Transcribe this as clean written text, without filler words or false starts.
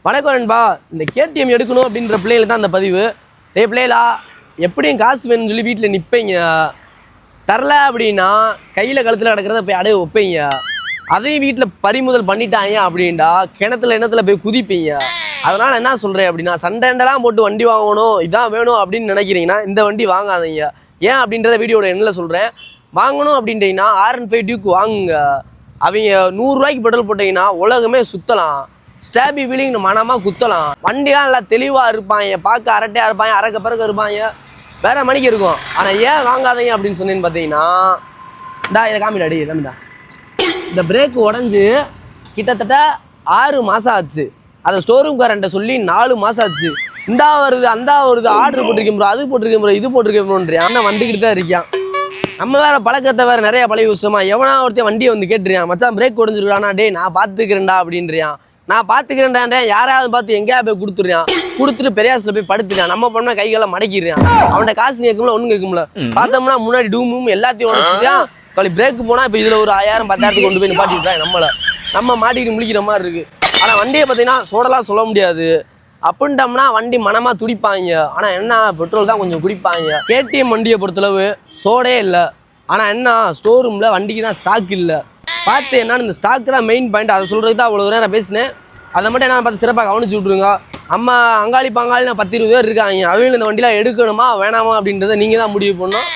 வணக்கம் நண்பா. இந்த கேடிஎம் எடுக்கணும் அப்படின்ற பிள்ளைகளுக்கு தான் அந்த பதிவு. பிள்ளைகளா எப்படியும் காசு வேணும்னு சொல்லி வீட்டில் நிற்பீங்க. தரல அப்படின்னா கையில் கழுத்தில் கிடக்கிறத போய் அடைய வைப்பீங்க. அதையும் வீட்டில் பறிமுதல் பண்ணிட்டாங்க அப்படின்டா கிணத்துல போய் குதிப்பீங்க. அதனால் என்ன சொல்கிறேன் அப்படின்னா, சண்டைலாம் போட்டு வண்டி வாங்கணும், இதான் வேணும் அப்படின்னு நினைக்கிறீங்கன்னா இந்த வண்டி வாங்காதீங்க. ஏன் அப்படின்றத வீடியோட எண்ணில் சொல்கிறேன். வாங்கணும் அப்படின்ட்டீங்கன்னா R15 டியூக் வாங்குங்க. அவங்க 100 ரூபாய்க்கு பெட்ரோல் போட்டிங்கன்னா உலகமே சுற்றலாம். ஸ்டாபி வீலிங் மனமாக குத்தலாம். வண்டிலாம் நல்லா தெளிவாக இருப்பாங்க, பார்க்க அரட்டையாக இருப்பாங்க, அறக்க பிறக்க இருப்பாங்க, வேற மணிக்கு இருக்கும். ஆனால் ஏன் வாங்காதீங்க அப்படின்னு சொன்னேன்னு பார்த்தீங்கன்னா, இதை காமிடாடி காமிடா. இந்த பிரேக் உடஞ்சி கிட்டத்தட்ட 6 மாதம் ஆச்சு. அதை ஸ்டோரூம் காரன்ட்ட சொல்லி 4 மாதம் ஆச்சு. இந்தா வருது அந்த வருது, ஆர்டர் போட்டிருக்கேன் ப்ரோ, அது போட்டிருக்கேன் ப்ரோ, இது போட்டிருக்கேன் ப்ரோன்றியான். ஆனால் வந்துக்கிட்டு தான் இருக்கான். நம்ம வேற பழக்கத்தை வேற நிறைய பழகி விஷயமா எவனா ஒருத்தன் வண்டியை வந்து கேட்டுருக்கான், மச்சான் பிரேக் உடஞ்சிருக்கானா, டே நான் பார்த்துக்கிறேன்டா அப்படின்றியான். நான் பார்த்துக்கிறேன்டா யாராவது பார்த்து எங்கேயா போய் கொடுத்துருவான். கொடுத்துட்டு பெரியாசில் போய் படுத்துட்டான். நம்ம பண்ண கைகளை மடக்கிடுறான். அவன்கிட்ட காசு கேட்கும்ல, ஒன்றும் கேட்கும்ல. பார்த்தோம்னா முன்னாடி டூமும் எல்லாத்தையும் உடச்சிட்டான். கவலை பிரேக்கு போனால் இப்போ இதில் ஒரு 1000 10,000 கொண்டு போய் நிப்பாட்டிட்டான். நம்ம மாட்டிக்கிட்டு முழிக்கிற மாதிரி இருக்கு. ஆனால் வண்டியை பார்த்தீங்கன்னா சோடலாம் சொல்ல முடியாது. அப்படின்ட்டோம்னா வண்டி மனமாக துடிப்பாங்க. ஆனால் என்ன, பெட்ரோல் தான் கொஞ்சம் குடிப்பாங்க. கேடிஎம் வண்டியை பொறுத்தளவு சோடே இல்லை. ஆனால் என்ன, ஸ்டோரூமில் வண்டிக்கு தான் ஸ்டாக் இல்லை. பார்த்து என்னன்னு இந்த ஸ்டாக் தான் மெயின் பாயிண்ட். அதை சொல்கிறதுக்கு தான் அவ்வளோ நேரம் நான் பேசினேன். அதை மட்டும் என்ன பார்த்து சிறப்பாக கவனிச்சு விட்ருங்க. அம்மா அங்காளி பங்காளி 10-20 பேர் இருக்காங்க. அவங்களும் இந்த வண்டிலாம் எடுக்கணுமா வேணாமா அப்படின்றத நீங்கள் தான் முடிவு பண்ணணும்.